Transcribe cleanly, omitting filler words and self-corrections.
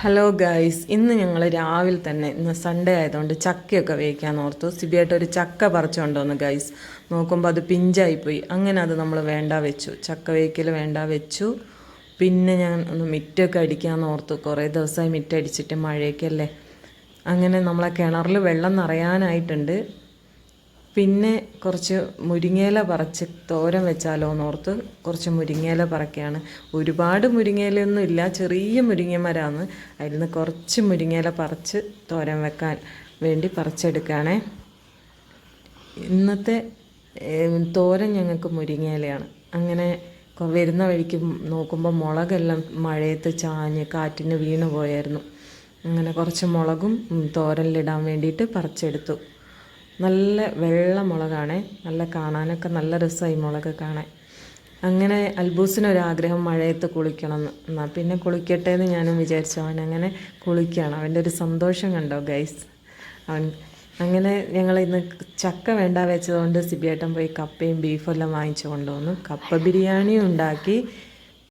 Hello guys, ഇന്ന് ഞങ്ങൾ രാവിലെ തന്നെ ഇന്ന് സൺഡേ ആയതുകൊണ്ട് ചക്കയൊക്കെ വേവിക്കാൻ ഓർത്തു. സിബിയായിട്ട് ഒരു ചക്ക പറിച്ചുകൊണ്ടുവന്നു ഗൈസ്. നോക്കുമ്പോൾ അത് പിഞ്ചായിപ്പോയി. അങ്ങനെ അത് നമ്മൾ വേണ്ട വെച്ചു, ചക്ക വേവിക്കൽ വേണ്ട വെച്ചു. പിന്നെ ഞാൻ ഒന്ന് മിറ്റൊക്കെ അടിക്കാമെന്ന് ഓർത്തു. കുറേ ദിവസമായി മിറ്റടിച്ചിട്ട്, മഴയൊക്കെയല്ലേ. അങ്ങനെ നമ്മളെ കിണറിൽ വെള്ളം നിറയാനായിട്ടുണ്ട്. പിന്നെ കുറച്ച് മുരിങ്ങയില പറിച്ച് തോരൻ വെച്ചാലോ എന്നോർത്ത് കുറച്ച് മുരിങ്ങയില പറിക്കുകയാണ്. ഒരുപാട് മുരിങ്ങയിലൊന്നും ഇല്ല, ചെറിയ മുരിങ്ങമരമാണ്. അതിൽ നിന്ന് കുറച്ച് മുരിങ്ങയില പറിച്ച് തോരൻ വെക്കാൻ വേണ്ടി പറിച്ചെടുക്കുകയാണേ. ഇന്നത്തെ തോരൻ ഞങ്ങൾക്ക് മുരിങ്ങയിലയാണ്. അങ്ങനെ വരുന്ന വഴിക്ക് നോക്കുമ്പോൾ മുളകെല്ലാം മഴയത്ത് ചാഞ്ഞ് കാറ്റിന് വീണ് പോയായിരുന്നു. അങ്ങനെ കുറച്ച് മുളകും തോരനിലിടാൻ വേണ്ടിയിട്ട് പറിച്ചെടുത്തു. നല്ല വെള്ള മുളകാണേ, നല്ല കാണാനൊക്കെ നല്ല രസമായി മുളക് കാണാൻ. അങ്ങനെ അൽബൂസിനൊരാഗ്രഹം മഴയത്ത് കുളിക്കണമെന്ന്. എന്നാൽ പിന്നെ കുളിക്കട്ടെ എന്ന് ഞാനും വിചാരിച്ചു. അവൻ അങ്ങനെ കുളിക്കുകയാണ്. അവൻ്റെ ഒരു സന്തോഷം കണ്ടോ ഗൈസ്. അവൻ അങ്ങനെ ഞങ്ങൾ ഇന്ന് ചക്ക വേണ്ട വെച്ചതുകൊണ്ട് സിബിയേട്ടൻ പോയി കപ്പയും ബീഫും എല്ലാം വാങ്ങിച്ചു കൊണ്ടുവന്നു. കപ്പ ബിരിയാണിയും ഉണ്ടാക്കി,